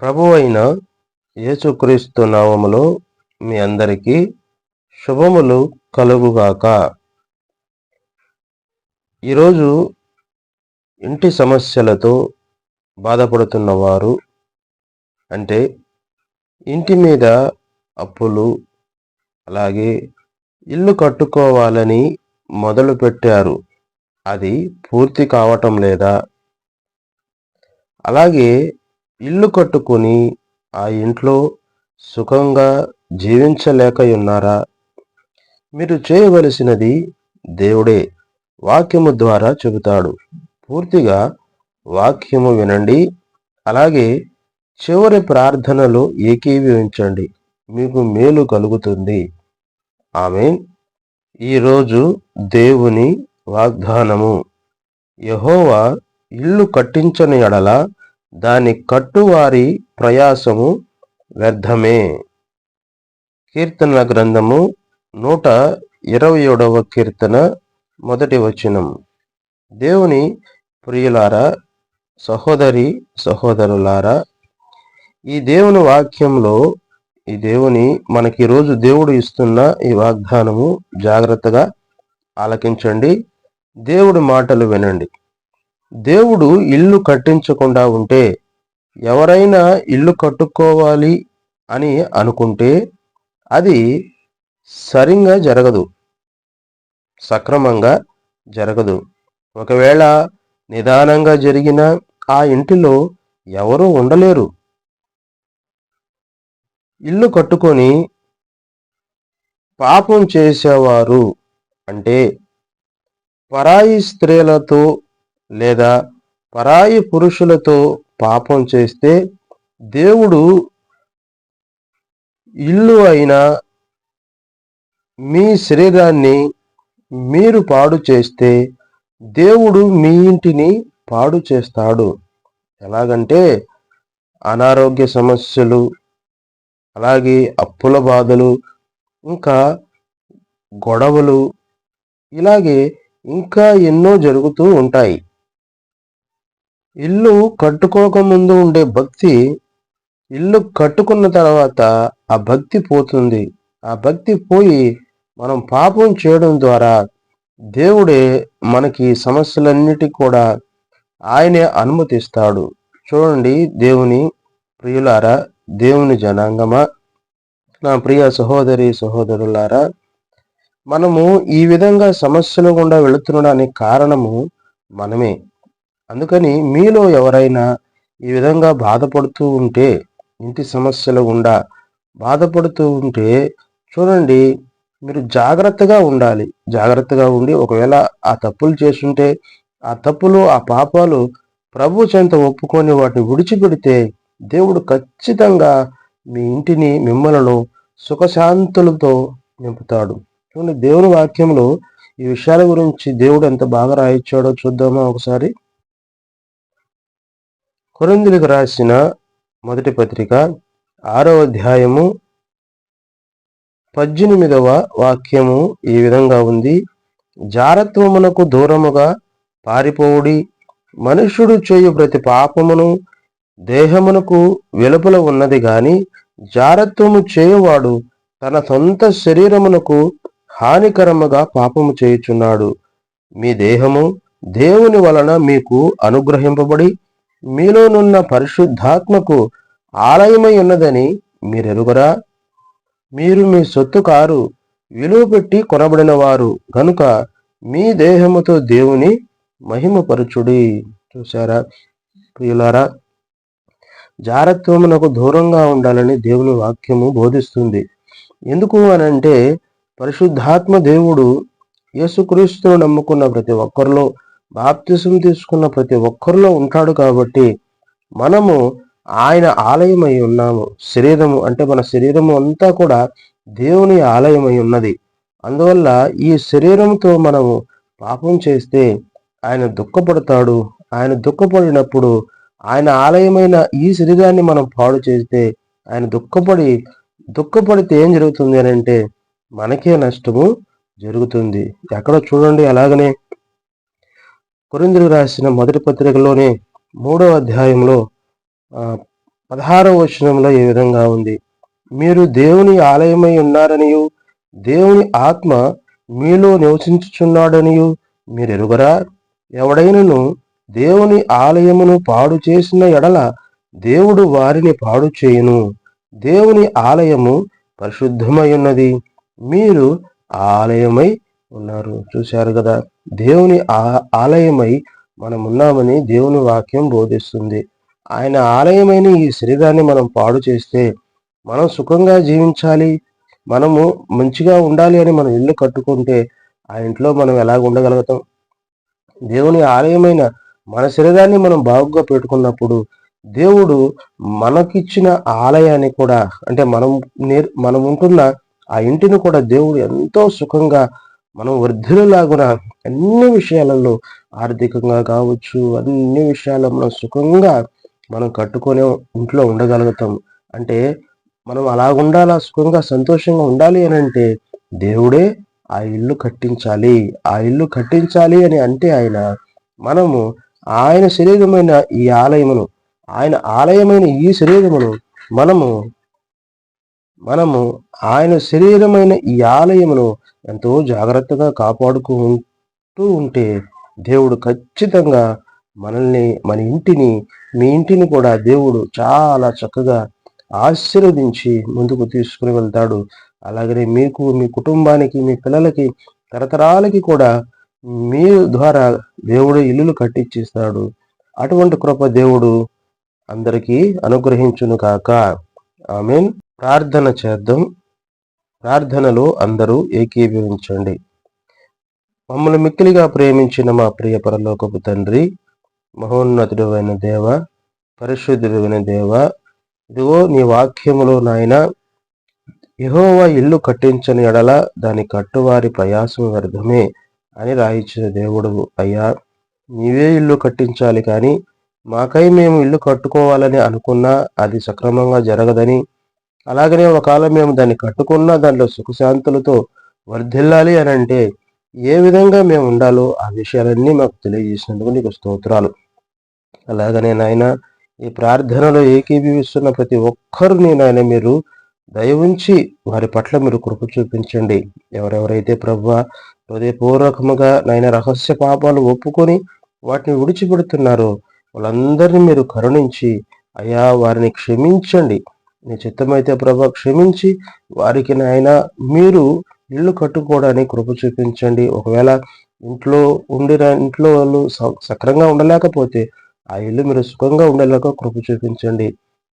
ప్రభువైన యేసుక్రీస్తు నామములో మీ అందరికీ శుభములు కలుగుగాక. ఈరోజు ఇంటి సమస్యలతో బాధపడుతున్నవారు, అంటే ఇంటి మీద అప్పులు, అలాగే ఇల్లు కట్టుకోవాలని మొదలుపెట్టారు, అది పూర్తి కావటం లేదా? అలాగే ఇల్లు కట్టుకొని ఆ ఇంట్లో సుఖంగా జీవించలేకయున్నారా? మీరు చేయవలసినది దేవుడే వాక్యము ద్వారా చెబుతాడు. పూర్తిగా వాక్యము వినండి, అలాగే చివరి ప్రార్థనలో ఏకీభవించండి, మీకు మేలు కలుగుతుంది. ఆమేన్. ఈరోజు దేవుని వాగ్దానము: యెహోవా ఇల్లు కట్టించని ఎడల దాని కట్టువారి ప్రయాసము వ్యర్థమే. కీర్తనల గ్రంథము 127వ కీర్తన 1వ వచనం. దేవుని ప్రియులారా, సహోదరి సహోదరులారా, ఈ దేవుని వాక్యంలో మనకి ఈరోజు దేవుడు ఇస్తున్న ఈ వాగ్దానము జాగ్రత్తగా ఆలకించండి, దేవుడి మాటలు వినండి. దేవుడు ఇల్లు కట్టించకుండా ఉంటే, ఎవరైనా ఇల్లు కట్టుకోవాలి అని అనుకుంటే అది సరిగ్గా జరగదు, సక్రమంగా జరగదు. ఒకవేళ నిదానంగా జరిగిన ఆ ఇంటిలో ఎవరూ ఉండలేరు. ఇల్లు కట్టుకొని పాపం చేసేవారు, అంటే పరాయి స్త్రీలతో లేదా పరాయి పురుషులతో పాపం చేస్తే, దేవుడు ఇల్లు అయినా మీ శరీరాన్ని మీరు పాడు చేస్తే దేవుడు మీ ఇంటిని పాడు చేస్తాడు. ఎలాగంటే అనారోగ్య సమస్యలు, అలాగే అప్పుల బాధలు, ఇంకా గొడవలు, ఇలాగే ఇంకా ఎన్నో జరుగుతూ ఉంటాయి. ఇల్లు కట్టుకోకముందు ఉండే భక్తి, ఇల్లు కట్టుకున్న తర్వాత ఆ భక్తి పోతుంది. ఆ భక్తి పోయి మనం పాపం చేయడం ద్వారా దేవుడే మనకి సమస్యలన్నిటికీ కూడా ఆయనే అనుమతిస్తాడు. చూడండి, దేవుని ప్రియులారా, దేవుని జనాంగమా, నా ప్రియ సహోదరి సహోదరులారా, మనము ఈ విధంగా సమస్యలు గుండా వెళుతుండడానికి కారణము మనమే. అందుకని మీలో ఎవరైనా ఈ విధంగా బాధపడుతూ ఉంటే, ఇంటి సమస్యలు గుండా బాధపడుతూ ఉంటే, చూడండి, మీరు జాగ్రత్తగా ఉండాలి. జాగ్రత్తగా ఉండి, ఒకవేళ ఆ తప్పులు చేస్తుంటే ఆ తప్పులు, ఆ పాపాలు ప్రభు చెంత ఒప్పుకొని వాటిని విడిచిపెడితే, దేవుడు ఖచ్చితంగా మీ ఇంటిని, మిమ్మలను సుఖశాంతులతో నింపుతాడు. చూడండి, దేవుని వాక్యంలో ఈ విషయాల గురించి దేవుడు ఎంత బాగా రాయించాడో చూద్దామా ఒకసారి. కొరింథీయులకు రాసిన మొదటి పత్రిక 6వ అధ్యాయము 18వ వాక్యము ఈ విధంగా ఉంది: జారత్వమునకు దూరముగా పారిపోవుడి, మనుష్యుడు చేయు ప్రతి పాపమును దేహమునకు వెలుపల ఉన్నది గాని, జారత్వము చేయువాడు తన సొంత శరీరమునకు హానికరముగా పాపము చేయుచున్నాడు. మీ దేహము దేవుని వలన మీకు అనుగ్రహింపబడి మీలోనున్న పరిశుద్ధాత్మకు ఆలయమై ఉన్నదని మీరెరుగరా? మీరు మీ సొత్తు కారు, విలువ పెట్టి కొనబడిన వారు గనుక మీ దేహముతో దేవుని మహిమపరచుడి. చూసారా ప్రియులారా, జారత్వమునకు దూరంగా ఉండాలని దేవుని వాక్యము బోధిస్తుంది. ఎందుకు అనంటే, పరిశుద్ధాత్మ దేవుడు యేసుక్రీస్తును నమ్ముకున్న ప్రతి ఒక్కరిలో, బాప్తిసం తీసుకున్న ప్రతి ఒక్కరిలో ఉంటాడు. కాబట్టి మనము ఆయన ఆలయమై ఉన్నాము. శరీరము అంటే మన శరీరము అంతా కూడా దేవుని ఆలయమై ఉన్నది. అందువల్ల ఈ శరీరంతో మనము పాపం చేస్తే ఆయన దుఃఖపడతాడు. ఆయన దుఃఖపడినప్పుడు, ఆయన ఆలయమైన ఈ శరీరాన్ని మనం పాడు చేస్తే ఆయన దుఃఖపడితే ఏం జరుగుతుంది అని అంటే, మనకే నష్టము జరుగుతుంది. ఎక్కడో చూడండి, అలాగనే కొరింథీయులకు రాసిన మొదటి పత్రికలోనే 3వ అధ్యాయంలో 16వ వచనంలో ఈ విధంగా ఉంది, మీరు దేవుని ఆలయమై ఉన్నారనియు దేవుని ఆత్మ మీలో నివసించుచున్నాడనియు మీరు ఎరుగరా? ఎవడైనను దేవుని ఆలయమును పాడు చేసిన ఎడల దేవుడు వారిని పాడు చేయును. దేవుని ఆలయము పరిశుద్ధమై ఉన్నది, మీరు ఆలయమై ఉన్నారు. చూశారు కదా, దేవుని ఆలయమై మనం ఉన్నామని దేవుని వాక్యం బోధిస్తుంది. ఆయన ఆలయమైన ఈ శరీరాన్ని మనం పాడు చేస్తే మనం సుఖంగా జీవించాలి, మనము మంచిగా ఉండాలి అని మనం ఇల్లు కట్టుకుంటే ఆ ఇంట్లో మనం ఎలాగ ఉండగలుగుతాం? దేవుని ఆలయమైన మన శరీరాన్ని మనం బాగుగా పెట్టుకున్నప్పుడు దేవుడు మనకిచ్చిన ఆలయాన్ని కూడా, అంటే మనం ఉంటున్న ఆ ఇంటిని కూడా దేవుడు ఎంతో సుఖంగా మనం వర్ధిల్లులాగున అన్ని విషయాలలో, ఆర్థికంగా కావచ్చు, అన్ని విషయాల్లో మనం సుఖంగా మనం కట్టుకొని ఇంట్లో ఉండగలుగుతాం. అంటే మనం అలాగుండాలా, సుఖంగా సంతోషంగా ఉండాలి అని అంటే దేవుడే ఆ ఇల్లు కట్టించాలి. ఆ ఇల్లు కట్టించాలి అని అంటే మనము ఆయన శరీరమైన ఈ ఆలయమును, ఆయన ఆలయమైన ఈ శరీరమును మనము ఆయన శరీరమైన ఈ ఆలయమును ఎంతో జాగ్రత్తగా కాపాడుకుంటూ ఉంటే దేవుడు ఖచ్చితంగా మనల్ని, మన ఇంటిని, మీ ఇంటిని కూడా దేవుడు చాలా చక్కగా ఆశీర్వదించి ముందుకు తీసుకుని వెళ్తాడు. అలాగనే మీకు, మీ కుటుంబానికి, మీ పిల్లలకి, తరతరాలకి కూడా మీ ద్వారా దేవుడు ఇల్లులు కట్టించిస్తాడు. అటువంటి కృప దేవుడు అందరికీ అనుగ్రహించును కాక. ఆమేన్. ప్రార్థన చేద్దాం. ప్రార్థనలో అందరూ ఏకీభవించండి. మమ్మల్ని మిక్కిలిగా ప్రేమించిన మా ప్రియ పరలోకపు తండ్రి, మహోన్నతుడైన దేవ, పరిశుద్ధుడైన దేవ, ఇదిగో నీ వాక్యములో నాయన, యెహోవా ఇల్లు కట్టించని ఎడల దాని కట్టువారి ప్రయాసం వ్యర్థమే అని రాయించిన దేవుడు అయ్యా. నీవే ఇల్లు కట్టించాలి, కానీ మాకై మేము ఇల్లు కట్టుకోవాలని అనుకున్నా అది సక్రమంగా జరగదని, అలాగనే ఒకవేళ మేము దాన్ని కట్టుకున్నా దాంట్లో సుఖశాంతులతో వర్ధిల్లాలి అని అంటే ఏ విధంగా మేము ఉండాలో ఆ విషయాలన్నీ మాకు తెలియజేసినందుకు నీకు స్తోత్రాలు. అలాగనే నాయన, ఈ ప్రార్థనలో ఏకీభవిస్తున్న ప్రతి ఒక్కరిని నాయన మీరు దయవుంచి వారి పట్ల మీరు కృప చూపించండి. ఎవరెవరైతే ప్రభువా హృదయపూర్వకముగా నాయన రహస్య పాపాలు ఒప్పుకొని వాటిని విడిచిపెడుతున్నారో వాళ్ళందరినీ మీరు కరుణించి అయ్యా వారిని క్షమించండి. నీ చిత్తమైతే ప్రభా క్షమించి వారికి నాయన మీరు ఇల్లు కట్టుకోవడానికి కృప చూపించండి. ఒకవేళ ఇంట్లో వాళ్ళు సక్రంగా ఉండలేకపోతే ఆ ఇల్లు మీరు సుఖంగా ఉండేలాగా కృప చూపించండి.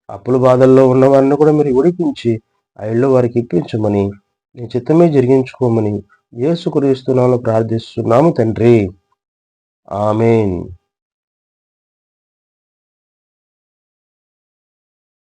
అప్పుల బాధల్లో ఉన్న వారిని కూడా మీరు విడిపించి ఆ ఇల్లు వారికి ఇప్పించమని, నీ చిత్తమే జరిగించుకోమని యేసుక్రీస్తు నామములో ప్రార్థిస్తున్నాము తండ్రి. ఆమేన్.